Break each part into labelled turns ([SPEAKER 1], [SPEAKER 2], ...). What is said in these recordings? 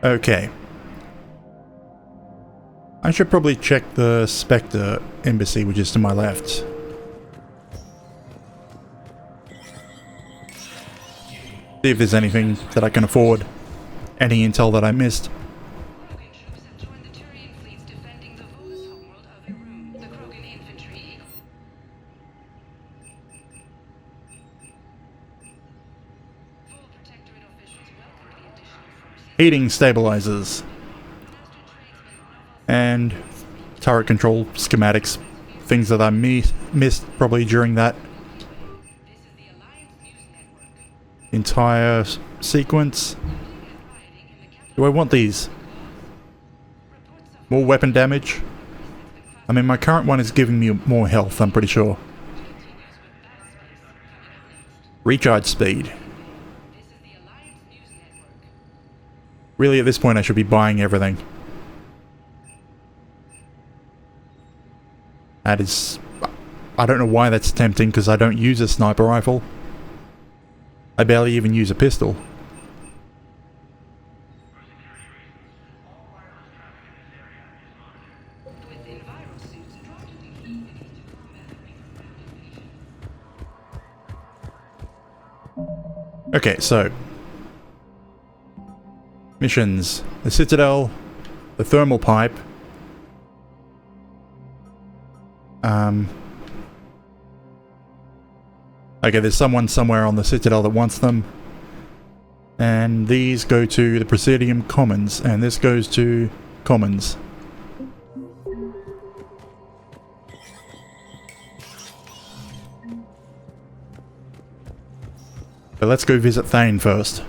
[SPEAKER 1] Okay. I should probably check the Spectre embassy, which is to my left. See if there's anything that I can afford. Any intel that I missed. Heating stabilizers. And turret control schematics. Things that I missed probably during that entire sequence. Do I want these? More weapon damage? I mean, my current one is giving me more health, I'm pretty sure. Recharge speed. Really, at this point, I should be buying everything. That is... I don't know why that's tempting, because I don't use a sniper rifle. I barely even use a pistol. Okay, so... missions. The Citadel, the thermal pipe. Okay, there's someone somewhere on the Citadel that wants them. And these go to the Presidium Commons, and this goes to Commons. But let's go visit Thane first.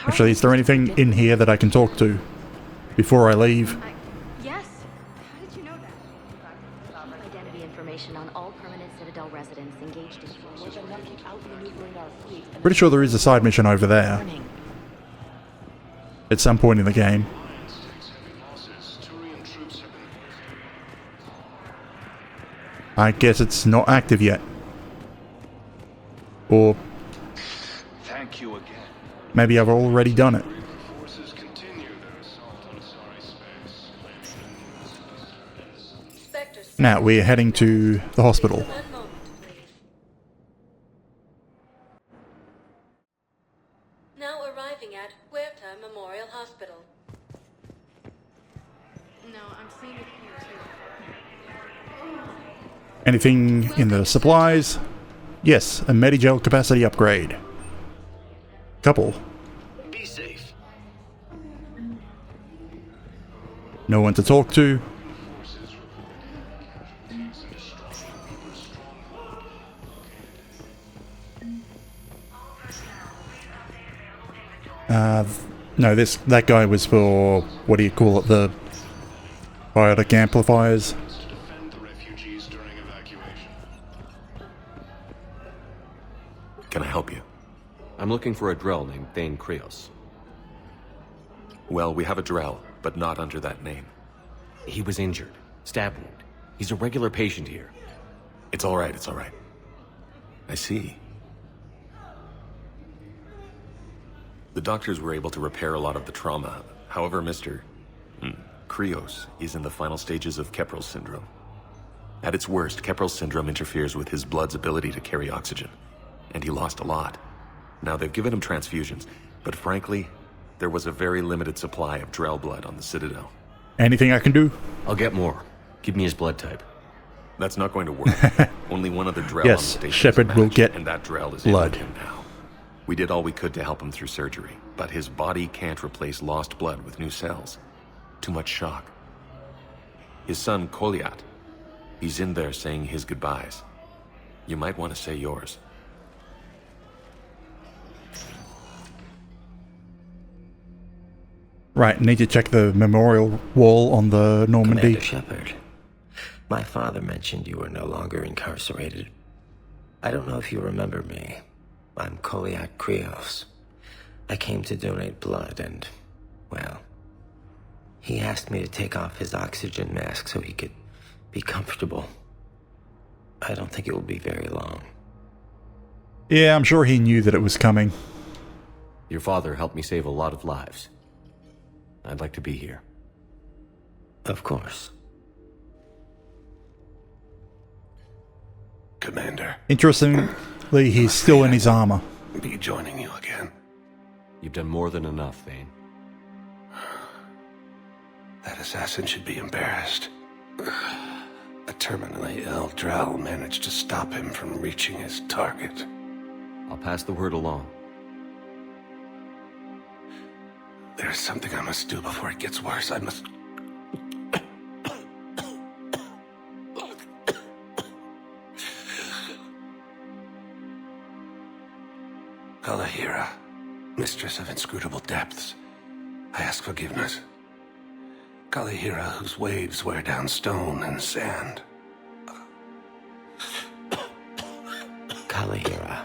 [SPEAKER 1] Actually, is there anything in here that I can talk to before I leave?
[SPEAKER 2] Yes. How did you know that? Identity information on all permanent Citadel residents engaged in
[SPEAKER 1] Pretty sure there is a side mission over there at some point in the game. I guess it's not active yet. Or maybe I've already done it. Now we're heading to the hospital.
[SPEAKER 3] Now arriving at Huerta Memorial Hospital.
[SPEAKER 2] No, I'm seeing it here too.
[SPEAKER 1] Anything in the supplies? Yes, a Medigel capacity upgrade. Couple.
[SPEAKER 4] Be safe.
[SPEAKER 1] No one to talk to. No, that guy was for, what do you call it, the biotic amplifiers.
[SPEAKER 4] Can I help you?
[SPEAKER 5] I'm looking for a Drell named Thane Krios.
[SPEAKER 4] Well, we have a Drell, but not under that name.
[SPEAKER 5] He was injured. Stab wound. He's a regular patient here.
[SPEAKER 4] It's all right, it's all right. I see. The doctors were able to repair a lot of the trauma. However, Mr. Krios is in the final stages of Keprel's syndrome. At its worst, Keprel's syndrome interferes with his blood's ability to carry oxygen, and he lost a lot. Now, they've given him transfusions, but frankly, there was a very limited supply of Drell blood on the Citadel.
[SPEAKER 1] Anything I can do?
[SPEAKER 5] I'll get more. Give me his blood type.
[SPEAKER 4] That's not going to work. Only one other Drell on the
[SPEAKER 1] Yes,
[SPEAKER 4] station
[SPEAKER 1] Shepard will get
[SPEAKER 4] and that Drell is
[SPEAKER 1] blood.
[SPEAKER 4] in him now. We did all we could to help him through surgery, but his body can't replace lost blood with new cells. Too much shock. His son, Koliat, he's in there saying his goodbyes. You might want to say yours.
[SPEAKER 1] Right, need to check the memorial wall on the Normandy.
[SPEAKER 6] Commander Shepard, my father mentioned you were no longer incarcerated. I don't know if you remember me. I'm Koliak Krios. I came to donate blood and, well, he asked me to take off his oxygen mask so he could be comfortable. I don't think it will be very long.
[SPEAKER 1] Yeah, I'm sure he knew that it was coming.
[SPEAKER 5] Your father helped me save a lot of lives. I'd like to be here.
[SPEAKER 6] Of course.
[SPEAKER 7] Commander.
[SPEAKER 1] Interestingly, he's still in his armor.
[SPEAKER 7] Be joining you again.
[SPEAKER 5] You've done more than enough, Thane.
[SPEAKER 7] That assassin should be embarrassed. A terminally ill Drow managed to stop him from reaching his target.
[SPEAKER 5] I'll pass the word along.
[SPEAKER 7] There's something I must do before it gets worse. I must... Kalahira, mistress of inscrutable depths, I ask forgiveness. Kalahira, whose waves wear down stone and sand.
[SPEAKER 6] Kalahira,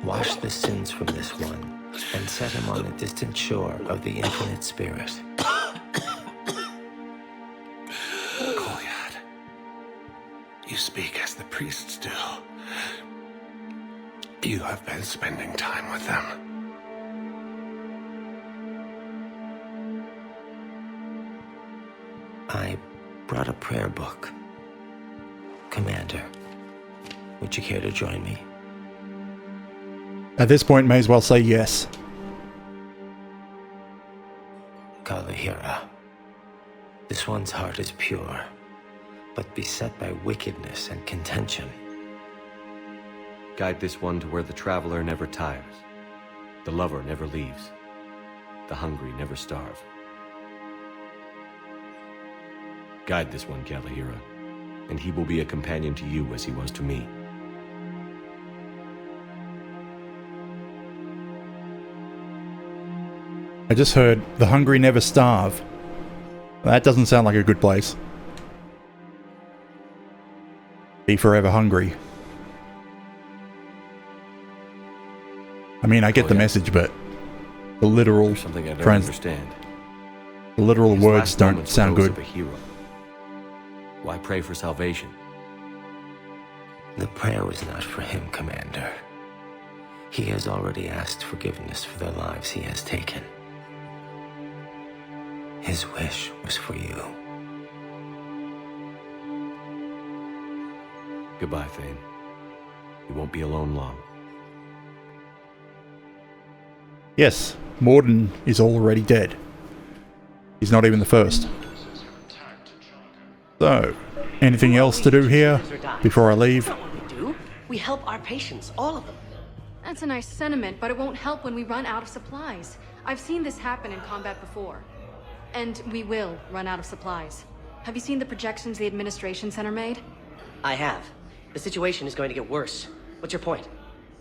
[SPEAKER 6] wash the sins from this one, and set him on the distant shore of the infinite spirit.
[SPEAKER 7] Kolyat, you speak as the priests do. You have been spending time with them.
[SPEAKER 6] I brought a prayer book. Commander, would you care to join me?
[SPEAKER 1] At this point, may as well say yes.
[SPEAKER 6] Kalahira, this one's heart is pure, but beset by wickedness and contention.
[SPEAKER 5] Guide this one to where the traveler never tires, the lover never leaves, the hungry never starve. Guide this one, Kalahira, and he will be a companion to you as he was to me.
[SPEAKER 1] I just heard, the hungry never starve. That doesn't sound like a good place. Be forever hungry. I mean, I get the message, but the literal
[SPEAKER 5] There's something I don't understand.
[SPEAKER 1] the literal
[SPEAKER 5] His
[SPEAKER 1] words
[SPEAKER 5] last
[SPEAKER 1] don't
[SPEAKER 5] moments were
[SPEAKER 1] sound
[SPEAKER 5] those
[SPEAKER 1] good.
[SPEAKER 5] of a hero. Why pray for salvation?
[SPEAKER 6] The prayer was not for him, Commander. He has already asked forgiveness for the lives he has taken. His wish was for you.
[SPEAKER 5] Goodbye, Thane. You won't be alone long.
[SPEAKER 1] Yes, Morden is already dead. He's not even the first. So, anything else to do here before I leave?
[SPEAKER 8] That's not what we do. We help our patients, all of them.
[SPEAKER 2] That's a nice sentiment, but it won't help when we run out of supplies. I've seen this happen in combat before. And we will run out of supplies. Have you seen the projections the administration center made?
[SPEAKER 8] I have. The situation is going to get worse. What's your point?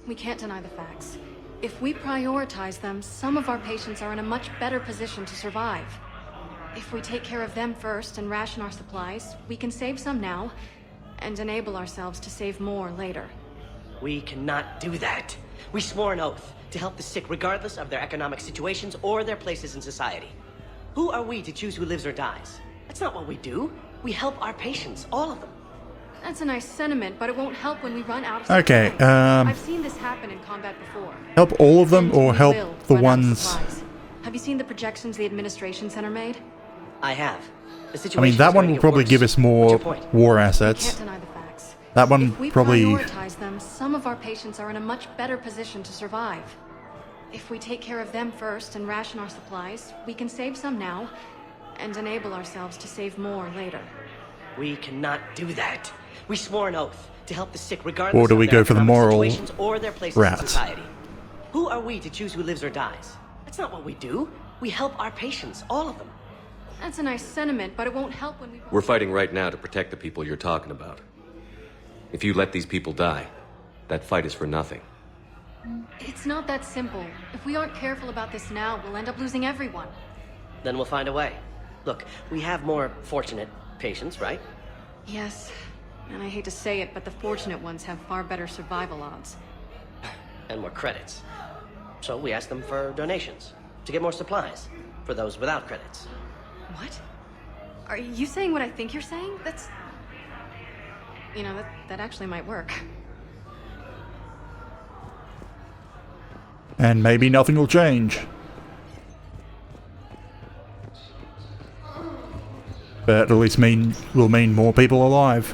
[SPEAKER 2] We can't deny the facts. If we prioritize them, some of our patients are in a much better position to survive. If we take care of them first and ration our supplies, we can save some now, and enable ourselves to save more later.
[SPEAKER 8] We cannot do that. We swore an oath to help the sick regardless of their economic situations or their places in society. Who are we to choose who lives or dies? That's not what we do. We help our patients, all of them.
[SPEAKER 2] That's a nice sentiment, but it won't help when we run out of supplies.
[SPEAKER 1] Okay,
[SPEAKER 2] I've seen this happen in combat before.
[SPEAKER 1] help all of them
[SPEAKER 2] And
[SPEAKER 1] or
[SPEAKER 2] we
[SPEAKER 1] help
[SPEAKER 2] will
[SPEAKER 1] the
[SPEAKER 2] run out of
[SPEAKER 1] ones...
[SPEAKER 2] supplies. Have you seen the projections the administration center made?
[SPEAKER 8] I have. The
[SPEAKER 1] I
[SPEAKER 8] situation
[SPEAKER 1] mean,
[SPEAKER 8] is
[SPEAKER 1] that
[SPEAKER 8] going
[SPEAKER 1] one
[SPEAKER 8] to
[SPEAKER 1] will
[SPEAKER 8] get
[SPEAKER 1] probably
[SPEAKER 8] worse.
[SPEAKER 1] give us
[SPEAKER 8] What's
[SPEAKER 1] more
[SPEAKER 8] your point?
[SPEAKER 1] war
[SPEAKER 2] We
[SPEAKER 1] assets.
[SPEAKER 2] can't deny the facts.
[SPEAKER 1] That one
[SPEAKER 2] If we
[SPEAKER 1] probably...
[SPEAKER 2] prioritize them, some of our patients are in a much better position to survive. If we take care of them first and ration our supplies, we can save some now, and enable ourselves to save more later.
[SPEAKER 8] We cannot do that. We swore an oath to help the sick regardless
[SPEAKER 1] Or do
[SPEAKER 8] of
[SPEAKER 1] we
[SPEAKER 8] their
[SPEAKER 1] go for the
[SPEAKER 8] economic
[SPEAKER 1] moral
[SPEAKER 8] situations or their places
[SPEAKER 1] route?
[SPEAKER 8] in society. Who are we to choose who lives or dies? That's not what we do. We help our patients, all of them.
[SPEAKER 2] That's a nice sentiment, but it won't help when we...
[SPEAKER 5] We're fighting right now to protect the people you're talking about. If you let these people die, that fight is for nothing.
[SPEAKER 2] It's not that simple. If we aren't careful about this now, we'll end up losing everyone.
[SPEAKER 8] Then we'll find a way. Look, we have more fortunate patients, right?
[SPEAKER 2] Yes, and I hate to say it, but the fortunate ones have far better survival odds.
[SPEAKER 8] And more credits. So we ask them for donations to get more supplies for those without credits.
[SPEAKER 2] What? Are you saying what I think you're saying? That's... You know, that actually might work.
[SPEAKER 1] And maybe nothing will change. But at least will mean more people alive.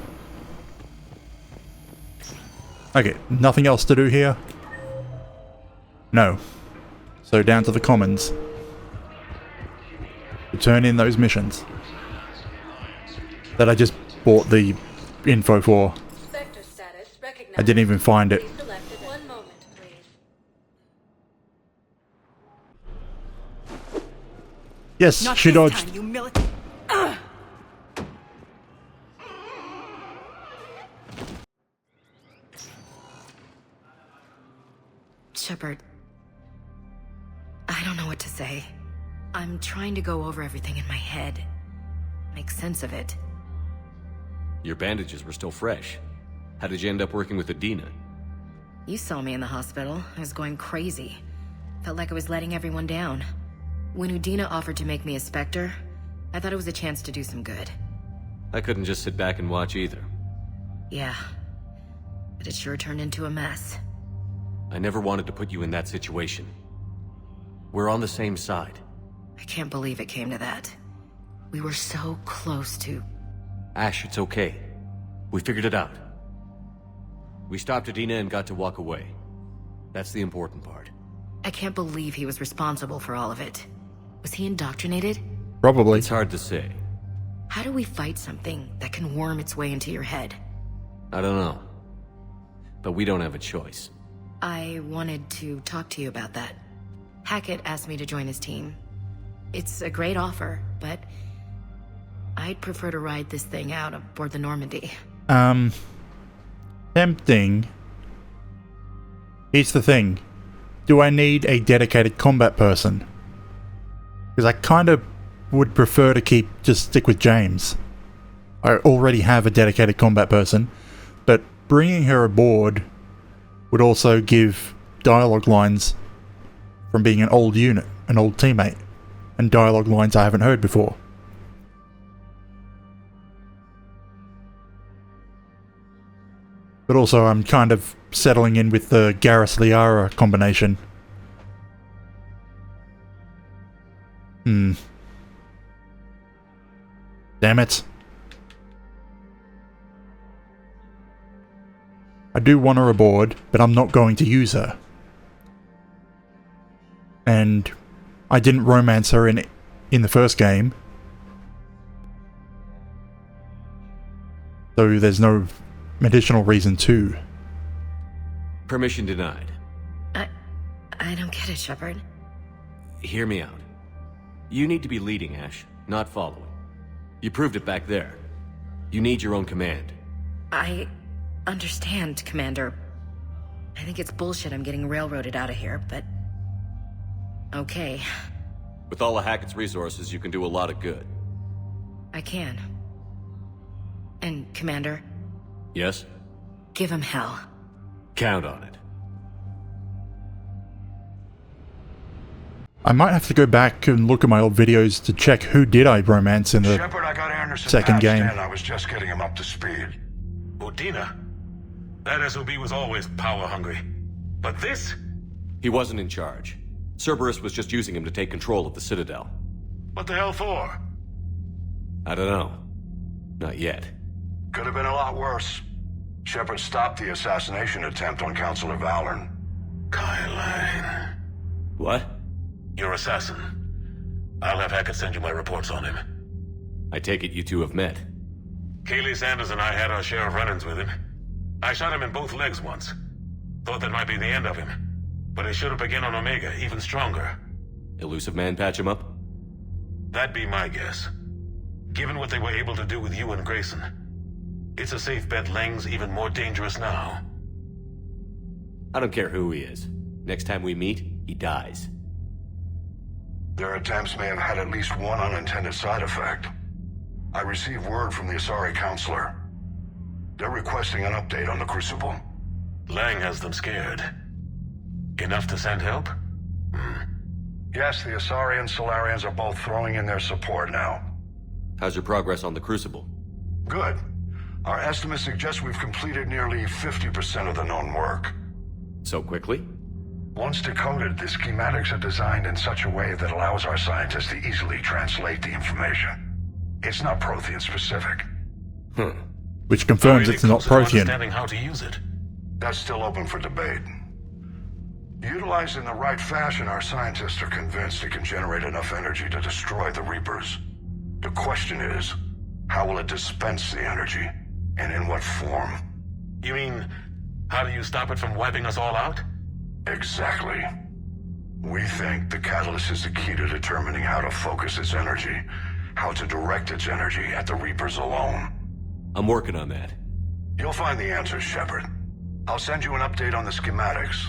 [SPEAKER 1] Okay, nothing else to do here? No. So down to the commons. To turn in those missions. That I just bought the info for.
[SPEAKER 3] Spectre status recognized.
[SPEAKER 1] I didn't even find it.
[SPEAKER 3] Please select it. 1 moment, please.
[SPEAKER 1] Yes,
[SPEAKER 9] Not
[SPEAKER 1] she
[SPEAKER 9] this
[SPEAKER 1] dodged.
[SPEAKER 9] time, you militant. Shepard, I don't know what to say. I'm trying to go over everything in my head. Make sense of it.
[SPEAKER 5] Your bandages were still fresh. How did you end up working with Adina?
[SPEAKER 9] You saw me in the hospital. I was going crazy. Felt like I was letting everyone down. When Udina offered to make me a Spectre, I thought it was a chance to do some good.
[SPEAKER 5] I couldn't just sit back and watch either.
[SPEAKER 9] Yeah. But it sure turned into a mess.
[SPEAKER 5] I never wanted to put you in that situation. We're on the same side.
[SPEAKER 9] I can't believe it came to that. We were so close to...
[SPEAKER 5] Ash, it's okay. We figured it out. We stopped Adina and got to walk away. That's the important part.
[SPEAKER 9] I can't believe he was responsible for all of it. Was he indoctrinated?
[SPEAKER 1] Probably.
[SPEAKER 5] It's hard to say.
[SPEAKER 9] How do we fight something that can worm its way into your head?
[SPEAKER 5] I don't know. But we don't have a choice.
[SPEAKER 9] I wanted to talk to you about that. Hackett asked me to join his team. It's a great offer, but I'd prefer to ride this thing out aboard the Normandy.
[SPEAKER 1] Tempting. Here's the thing. Do I need a dedicated combat person? Because I kind of would prefer to just stick with James. I already have a dedicated combat person, but bringing her aboard would also give dialogue lines from being an old unit, an old teammate, and dialogue lines I haven't heard before. But also I'm kind of settling in with the Garrus-Liara combination. Damn it. I do want her aboard, but I'm not going to use her. And I didn't romance her in the first game. So there's no additional reason to.
[SPEAKER 5] Permission denied.
[SPEAKER 9] I don't get it, Shepard.
[SPEAKER 5] Hear me out. You need to be leading, Ash, not following. You proved it back there. You need your own command.
[SPEAKER 9] I understand, Commander. I think it's bullshit I'm getting railroaded out of here, but... okay.
[SPEAKER 5] With all of Hackett's resources, you can do a lot of good.
[SPEAKER 9] I can. And, Commander,
[SPEAKER 5] Yes?
[SPEAKER 9] give him hell.
[SPEAKER 5] Count on it.
[SPEAKER 1] I might have to go back and look at my old videos to check who did I romance in the
[SPEAKER 10] Shepard, I got Anderson
[SPEAKER 1] second
[SPEAKER 10] patched
[SPEAKER 1] game.
[SPEAKER 10] in. I was just getting him up to speed.
[SPEAKER 7] Udina? That SOB was always power-hungry. But this?
[SPEAKER 5] He wasn't in charge. Cerberus was just using him to take control of the Citadel.
[SPEAKER 7] What the hell for?
[SPEAKER 5] I don't know. Not yet.
[SPEAKER 10] Could have been a lot worse. Shepard stopped the assassination attempt on Councilor Valorn.
[SPEAKER 7] Kyle,
[SPEAKER 5] What?
[SPEAKER 7] your assassin. I'll have Hackett send you my reports on him.
[SPEAKER 5] I take it you two have met.
[SPEAKER 7] Kaylee Sanders and I had our share of run-ins with him. I shot him in both legs once. Thought that might be the end of him. But it should have begun on Omega, even stronger.
[SPEAKER 5] Elusive Man patch him up?
[SPEAKER 7] That'd be my guess. Given what they were able to do with you and Grayson, it's a safe bet Lang's even more dangerous now.
[SPEAKER 5] I don't care who he is. Next time we meet, he dies.
[SPEAKER 10] Their attempts may have had at least one unintended side effect. I received word from the Asari Councilor. They're requesting an update on the Crucible.
[SPEAKER 7] Lang has them scared. Enough to send help?
[SPEAKER 10] Yes, the Asari and Solarians are both throwing in their support now.
[SPEAKER 5] How's your progress on the Crucible?
[SPEAKER 10] Good. Our estimates suggest we've completed nearly 50% of the known work.
[SPEAKER 5] So quickly?
[SPEAKER 10] Once decoded, the schematics are designed in such a way that allows our scientists to easily translate the information. It's not Prothean specific.
[SPEAKER 1] Which confirms it's not Prothean.
[SPEAKER 7] Understanding how to use it.
[SPEAKER 10] That's still open for debate. Utilized in the right fashion, our scientists are convinced it can generate enough energy to destroy the Reapers. The question is, how will it dispense the energy, and in what form?
[SPEAKER 7] You mean, how do you stop it from wiping us all out?
[SPEAKER 10] Exactly. We think the catalyst is the key to determining how to focus its energy, how to direct its energy at the Reapers alone.
[SPEAKER 5] I'm working on that.
[SPEAKER 10] You'll find the answers, Shepard. I'll send you an update on the schematics.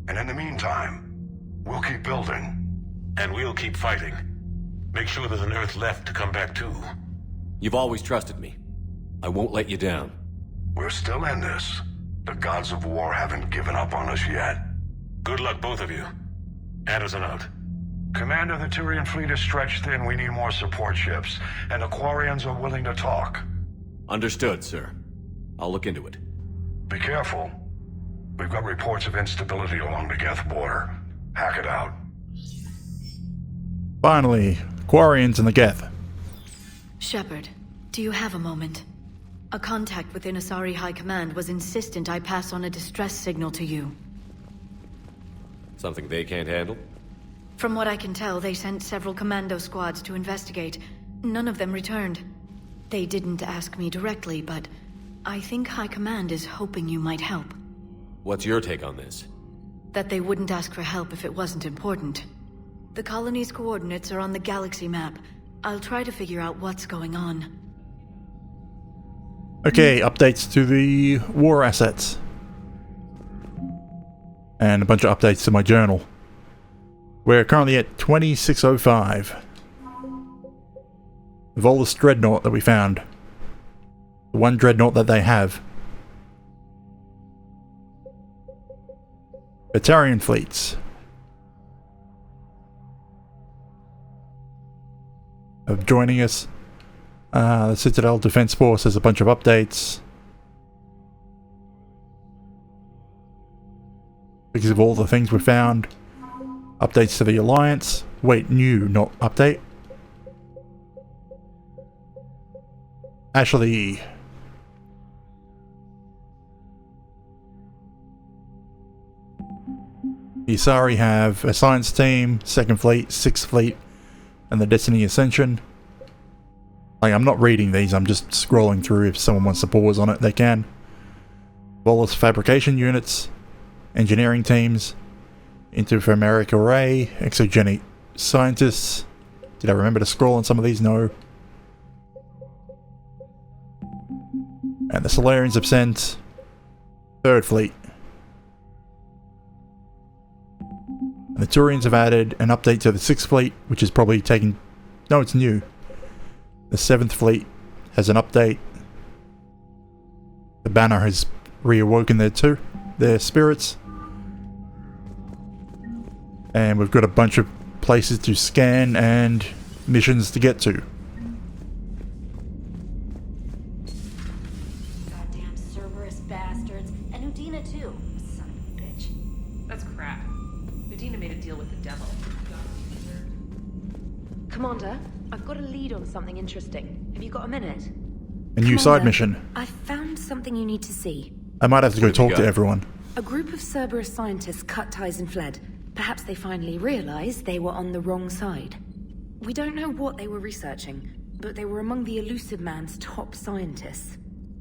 [SPEAKER 10] And in the meantime, we'll keep building.
[SPEAKER 7] And we'll keep fighting. Make sure there's an Earth left to come back to.
[SPEAKER 5] You've always trusted me. I won't let you down.
[SPEAKER 10] We're still in this. The gods of war haven't given up on us yet.
[SPEAKER 7] Good luck, both of you. Anderson out.
[SPEAKER 10] Commander, the Turian fleet is stretched thin. We need more support ships. And the Quarians are willing to talk.
[SPEAKER 5] Understood, sir. I'll look into it.
[SPEAKER 10] Be careful. We've got reports of instability along the Geth border. Hack it out.
[SPEAKER 1] Finally, Quarians and the Geth.
[SPEAKER 9] Shepard, do you have a moment? A contact within Asari High Command was insistent I pass on a distress signal to you.
[SPEAKER 5] Something they can't handle?
[SPEAKER 9] From what I can tell, they sent several commando squads to investigate. None of them returned. They didn't ask me directly, but I think High Command is hoping you might help.
[SPEAKER 5] What's your take on this?
[SPEAKER 9] That they wouldn't ask for help if it wasn't important. The colony's coordinates are on the galaxy map. I'll try to figure out what's going on.
[SPEAKER 1] Okay, updates to the war assets. And a bunch of updates to my journal. We're currently at 2605. The Volus Dreadnought that we found. The one Dreadnought that they have. Batarian fleets. Of joining us. The Citadel Defense Force has a bunch of updates. Because of all the things we found. Updates to the Alliance. Wait, new, not update. Actually... the Asari have a science team, 2nd Fleet, 6th Fleet, and the Destiny Ascension. Like, I'm not reading these, I'm just scrolling through. If someone wants to pause on it, they can. Volus fabrication units, engineering teams, interferomeric array, exogenic scientists. Did I remember to scroll on some of these? No. And the Solarians have sent 3rd Fleet. And the Turians have added an update to the 6th Fleet, which is probably taking... no, it's new. The 7th Fleet has an update. The Banner has reawoken their spirits. And we've got a bunch of places to scan and missions to get to.
[SPEAKER 3] Goddamn Cerberus bastards. And Udina too. Son of a bitch.
[SPEAKER 11] That's crap. Udina made a deal with the devil.
[SPEAKER 3] Commander, I've got a lead on something interesting. Have you got a minute?
[SPEAKER 1] A new side mission.
[SPEAKER 12] I've found something you need to see.
[SPEAKER 1] I might have to go talk to everyone.
[SPEAKER 12] A group of Cerberus scientists cut ties and fled. Perhaps they finally realized they were on the wrong side. We don't know what they were researching, but they were among the Elusive Man's top scientists.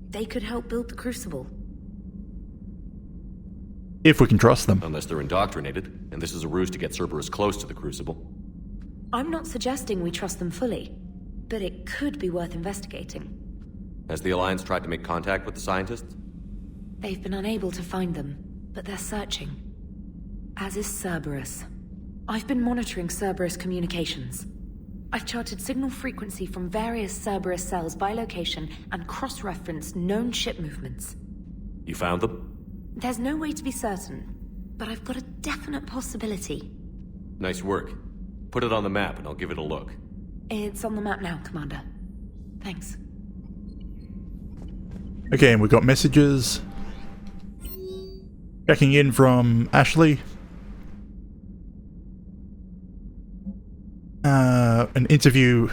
[SPEAKER 12] They could help build the Crucible.
[SPEAKER 1] If we can trust them.
[SPEAKER 5] Unless they're indoctrinated, and this is a ruse to get Cerberus close to the Crucible.
[SPEAKER 12] I'm not suggesting we trust them fully, but it could be worth investigating.
[SPEAKER 5] Has the Alliance tried to make contact with the scientists?
[SPEAKER 12] They've been unable to find them, but they're searching. As is Cerberus. I've been monitoring Cerberus communications. I've charted signal frequency from various Cerberus cells by location and cross-referenced known ship movements.
[SPEAKER 5] You found them?
[SPEAKER 12] There's no way to be certain, but I've got a definite possibility.
[SPEAKER 5] Nice work. Put it on the map and I'll give it a look.
[SPEAKER 12] It's on the map now, Commander. Thanks.
[SPEAKER 1] Okay, and we've got messages. Checking in from Ashley. An interview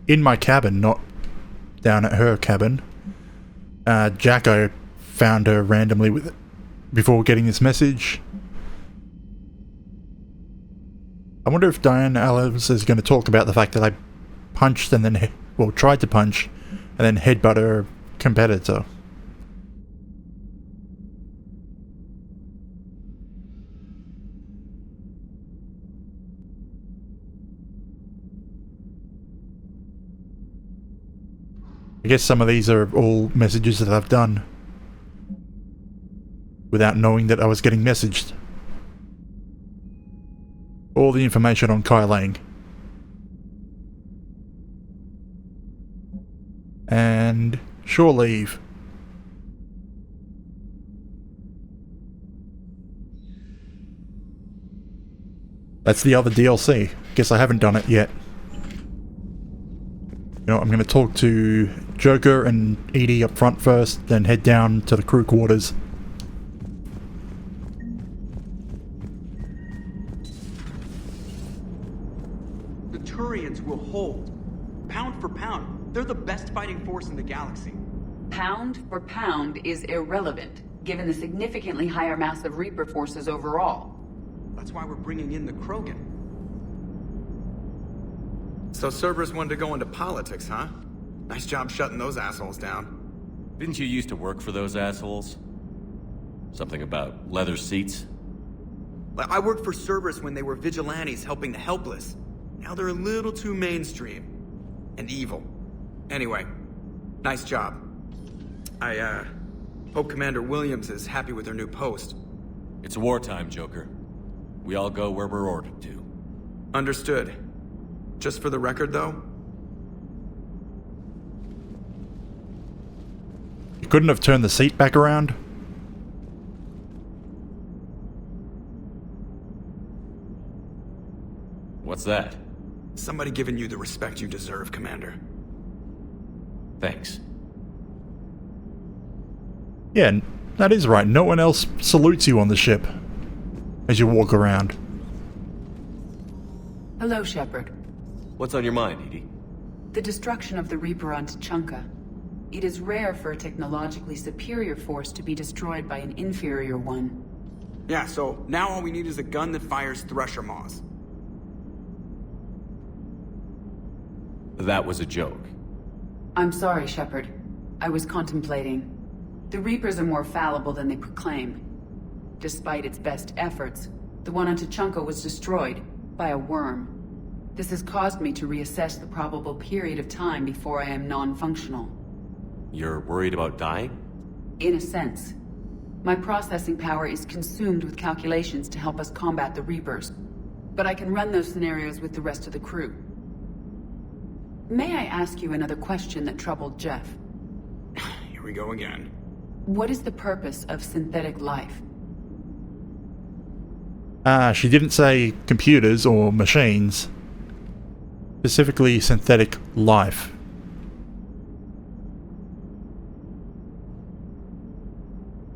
[SPEAKER 1] in my cabin, not down at her cabin. Jacko found her randomly before getting this message. I wonder if Diane Alice is going to talk about the fact that I punched and then, tried to punch and then headbutt her competitor. I guess some of these are all messages that I've done without knowing that I was getting messaged. All the information on Kai Lang. And shore leave. That's the other DLC. Guess I haven't done it yet. You know, I'm going to talk to Joker and Edie up front first, then head down to the crew quarters.
[SPEAKER 13] The Turians will hold. Pound for pound, they're the best fighting force in the galaxy.
[SPEAKER 14] Pound for pound is irrelevant, given the significantly higher mass of Reaper forces overall.
[SPEAKER 13] That's why we're bringing in the Krogan.
[SPEAKER 15] So Cerberus wanted to go into politics, huh? Nice job shutting those assholes down.
[SPEAKER 5] Didn't you used to work for those assholes? Something about leather seats?
[SPEAKER 15] I worked for Cerberus when they were vigilantes helping the helpless. Now they're a little too mainstream. And evil. Anyway, nice job. I, hope Commander Williams is happy with her new post.
[SPEAKER 5] It's wartime, Joker. We all go where we're ordered to.
[SPEAKER 15] Understood. Just for the record, though?
[SPEAKER 1] You couldn't have turned the seat back around?
[SPEAKER 5] What's that?
[SPEAKER 15] Somebody giving you the respect you deserve, Commander.
[SPEAKER 5] Thanks.
[SPEAKER 1] Yeah, that is right. No one else salutes you on the ship as you walk around.
[SPEAKER 14] Hello, Shepard.
[SPEAKER 5] What's on your mind, Edie?
[SPEAKER 14] The destruction of the Reaper on Tuchanka. It is rare for a technologically superior force to be destroyed by an inferior one.
[SPEAKER 15] Yeah, so now all we need is a gun that fires Thresher Maws.
[SPEAKER 5] That was a joke.
[SPEAKER 14] I'm sorry, Shepard. I was contemplating. The Reapers are more fallible than they proclaim. Despite its best efforts, the one on Tuchanka was destroyed by a worm. This has caused me to reassess the probable period of time before I am non-functional.
[SPEAKER 5] You're worried about dying?
[SPEAKER 14] In a sense. My processing power is consumed with calculations to help us combat the Reapers. But I can run those scenarios with the rest of the crew. May I ask you another question that troubled Jeff?
[SPEAKER 15] Here we go again.
[SPEAKER 14] What is the purpose of synthetic life?
[SPEAKER 1] She didn't say computers or machines. Specifically synthetic life.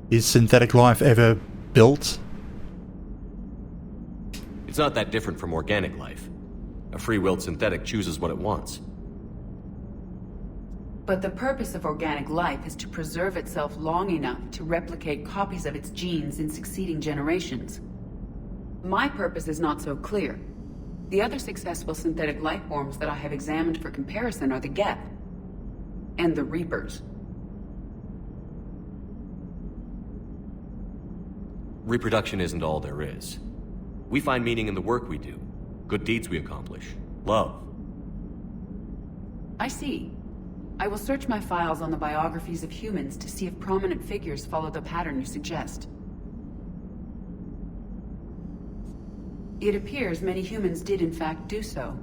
[SPEAKER 1] Is synthetic life ever built?
[SPEAKER 5] It's not that different from organic life. A free-willed synthetic chooses what it wants.
[SPEAKER 14] But the purpose of organic life is to preserve itself long enough to replicate copies of its genes in succeeding generations. My purpose is not so clear. The other successful synthetic life forms that I have examined for comparison are the Geth and the Reapers.
[SPEAKER 5] Reproduction isn't all there is. We find meaning in the work we do, good deeds we accomplish, love.
[SPEAKER 14] I see. I will search my files on the biographies of humans to see if prominent figures follow the pattern you suggest. It appears many humans did in fact do so.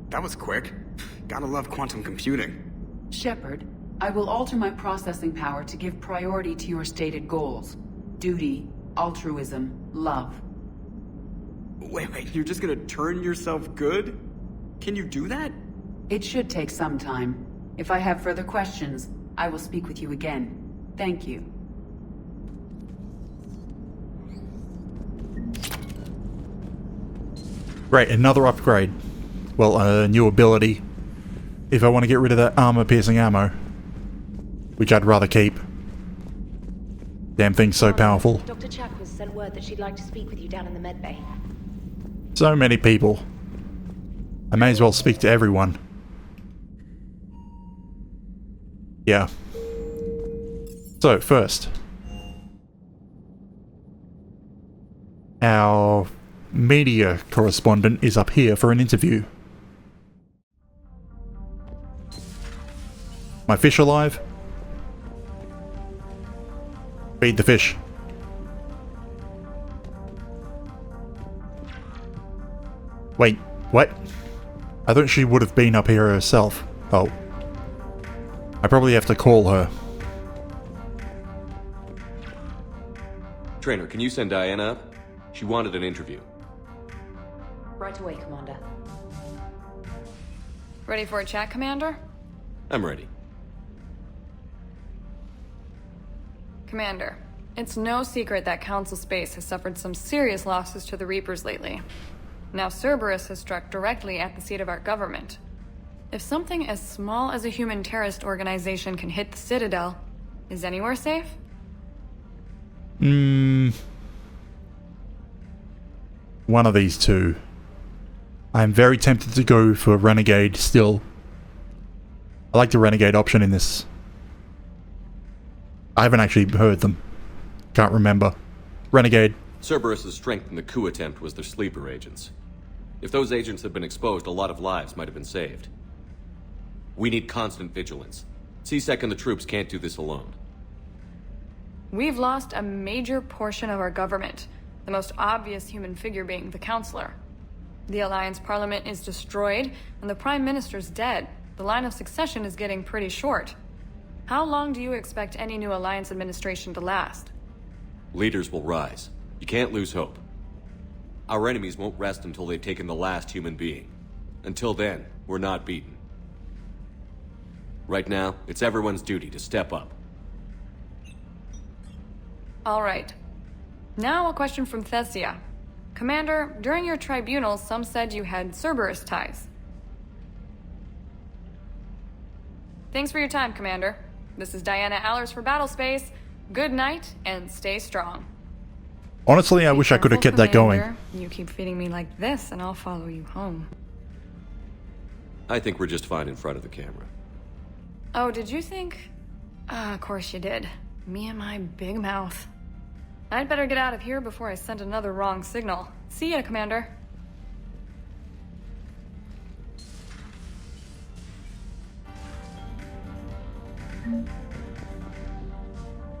[SPEAKER 15] That was quick. Gotta love quantum computing.
[SPEAKER 14] Shepard, I will alter my processing power to give priority to your stated goals. Duty, altruism, love.
[SPEAKER 15] Wait, you're just gonna turn yourself good? Can you do that?
[SPEAKER 14] It should take some time. If I have further questions, I will speak with you again. Thank you.
[SPEAKER 1] Great, another upgrade. Well, a new ability. If I want to get rid of that armor-piercing ammo. Which I'd rather keep. Damn thing's so powerful.
[SPEAKER 12] Dr. Chakwas sent word that she'd like to speak with you down in the med bay.
[SPEAKER 1] So many people. I may as well speak to everyone. Yeah. So, first. Our media correspondent is up here for an interview. My fish alive? Feed the fish. Wait, what? I thought she would have been up here herself. Oh. I probably have to call her.
[SPEAKER 5] Trainer, can you send Diana up? She wanted an interview.
[SPEAKER 12] Right away, Commander.
[SPEAKER 16] Ready for a chat, Commander?
[SPEAKER 5] I'm ready.
[SPEAKER 16] Commander, it's no secret that Council Space has suffered some serious losses to the Reapers lately. Now Cerberus has struck directly at the seat of our government. If something as small as a human terrorist organization can hit the Citadel, is anywhere safe?
[SPEAKER 1] One of these two. I'm very tempted to go for Renegade still. I like the Renegade option in this. I haven't actually heard them. Can't remember. Renegade.
[SPEAKER 5] Cerberus' strength in the coup attempt was their sleeper agents. If those agents had been exposed, a lot of lives might have been saved. We need constant vigilance. C-Sec and the troops can't do this alone.
[SPEAKER 16] We've lost a major portion of our government, the most obvious human figure being the Counselor. The Alliance Parliament is destroyed, and the Prime Minister's dead. The line of succession is getting pretty short. How long do you expect any new Alliance administration to last?
[SPEAKER 5] Leaders will rise. You can't lose hope. Our enemies won't rest until they've taken the last human being. Until then, we're not beaten. Right now, it's everyone's duty to step up.
[SPEAKER 16] All right. Now a question from Thessia. Commander, during your tribunal, some said you had Cerberus ties. Thanks for your time, Commander. This is Diana Allers for Battlespace. Good night, and stay strong.
[SPEAKER 1] Honestly, I wish I could have kept that going.
[SPEAKER 16] You keep feeding me like this, and I'll follow you home.
[SPEAKER 5] I think we're just fine in front of the camera.
[SPEAKER 16] Oh, did you think? Of course you did. Me and my big mouth. I'd better get out of here before I send another wrong signal. See ya, Commander.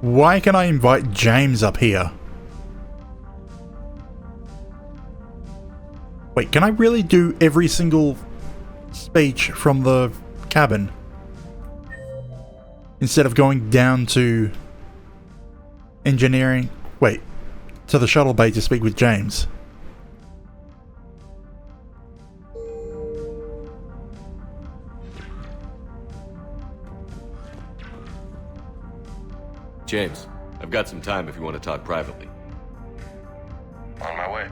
[SPEAKER 1] Why can I invite James up here? Wait, can I really do every single speech from the cabin? Instead of going down to engineering? Wait, to the shuttle bay to speak with James.
[SPEAKER 5] James, I've got some time if you want to talk privately.
[SPEAKER 7] On my way.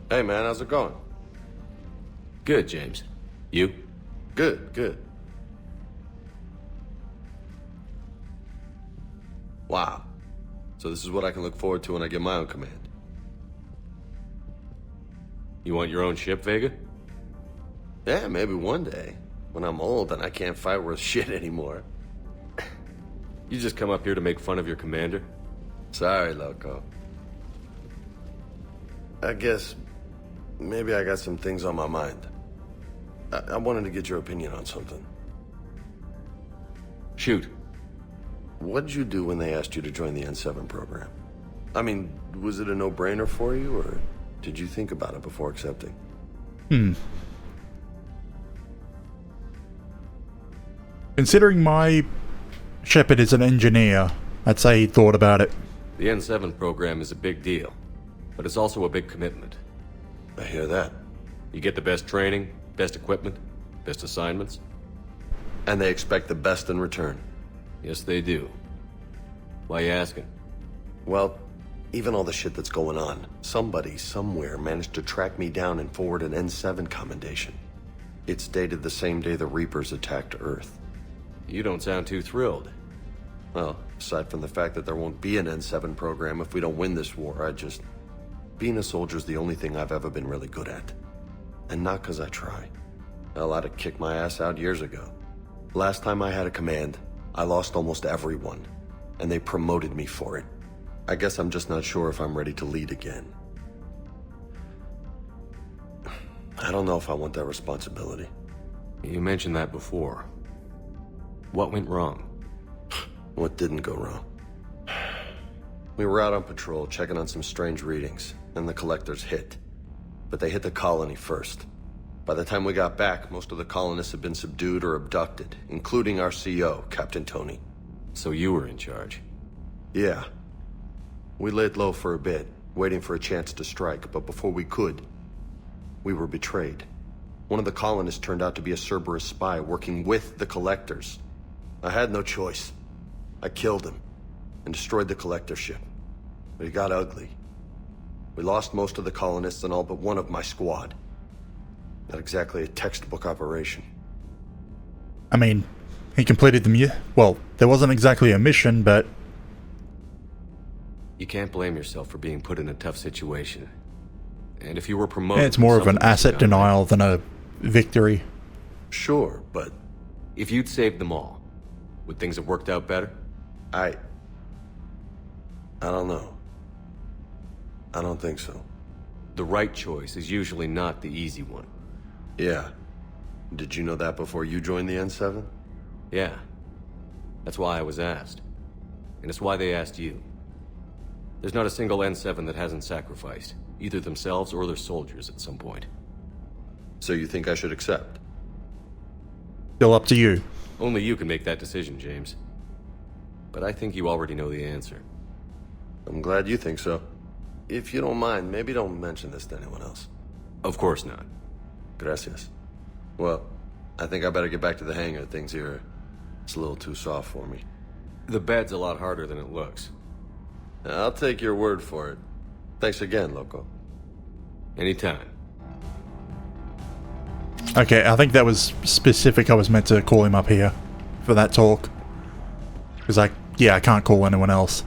[SPEAKER 5] Hey man, how's it going? Good, James. You?
[SPEAKER 7] Good, good.
[SPEAKER 5] Wow. So this is what I can look forward to when I get my own command. You want your own ship, Vega?
[SPEAKER 7] Yeah, maybe one day. When I'm old and I can't fight worth shit anymore.
[SPEAKER 5] You just come up here to make fun of your commander?
[SPEAKER 7] Sorry, loco. I guess maybe I got some things on my mind. I wanted to get your opinion on something.
[SPEAKER 5] Shoot.
[SPEAKER 7] What'd you do when they asked you to join the N7 program? I mean, was it a no-brainer for you, or did you think about it before accepting?
[SPEAKER 1] Considering my Shepard is an engineer, I'd say he thought about it.
[SPEAKER 5] The N7 program is a big deal, but it's also a big commitment.
[SPEAKER 7] I hear that.
[SPEAKER 5] You get the best training, best equipment, best assignments.
[SPEAKER 17] And they expect the best in return.
[SPEAKER 5] Yes, they do. Why you asking?
[SPEAKER 17] Well, even all the shit that's going on, somebody somewhere managed to track me down and forward an N7 commendation. It's dated the same day the Reapers attacked Earth.
[SPEAKER 5] You don't sound too thrilled.
[SPEAKER 17] Well, aside from the fact that there won't be an N7 program if we don't win this war, being a soldier's the only thing I've ever been really good at. And not because I try. Hell, I'd have kicked my ass out years ago. Last time I had a command, I lost almost everyone, and they promoted me for it. I guess I'm just not sure if I'm ready to lead again. I don't know if I want that responsibility.
[SPEAKER 5] You mentioned that before. What went wrong?
[SPEAKER 17] What didn't go wrong? We were out on patrol, checking on some strange readings, and the collectors hit. But they hit the colony first. By the time we got back, most of the colonists had been subdued or abducted, including our CO, Captain Tony.
[SPEAKER 5] So you were in charge?
[SPEAKER 17] Yeah. We laid low for a bit, waiting for a chance to strike, but before we could, we were betrayed. One of the colonists turned out to be a Cerberus spy working with the collectors. I had no choice. I killed him and destroyed the collector ship. But it got ugly. We lost most of the colonists and all but one of my squad. Not exactly a textbook operation.
[SPEAKER 1] I mean, he completed the well, there wasn't exactly a mission, but...
[SPEAKER 5] You can't blame yourself for being put in a tough situation. And if you were promoted...
[SPEAKER 1] It's more of an asset denial than a victory.
[SPEAKER 17] Sure, but...
[SPEAKER 5] If you'd saved them all, would things have worked out better?
[SPEAKER 17] I don't know. I don't think so.
[SPEAKER 5] The right choice is usually not the easy one.
[SPEAKER 17] Yeah. Did you know that before you joined the N7?
[SPEAKER 5] Yeah. That's why I was asked. And it's why they asked you. There's not a single N7 that hasn't sacrificed, either themselves or their soldiers at some point.
[SPEAKER 17] So you think I should accept?
[SPEAKER 1] Still up to you.
[SPEAKER 5] Only you can make that decision, James. But I think you already know the answer.
[SPEAKER 17] I'm glad you think so. If you don't mind, maybe don't mention this to anyone else.
[SPEAKER 5] Of course not.
[SPEAKER 17] Gracias. Well, I think I better get back to the hangar. Things here, it's a little too soft for me.
[SPEAKER 5] The bed's a lot harder than it looks.
[SPEAKER 17] I'll take your word for it. Thanks again, Loco.
[SPEAKER 5] Anytime.
[SPEAKER 1] Okay, I think that was specific. I was meant to call him up here for that talk. Because I can't call anyone else.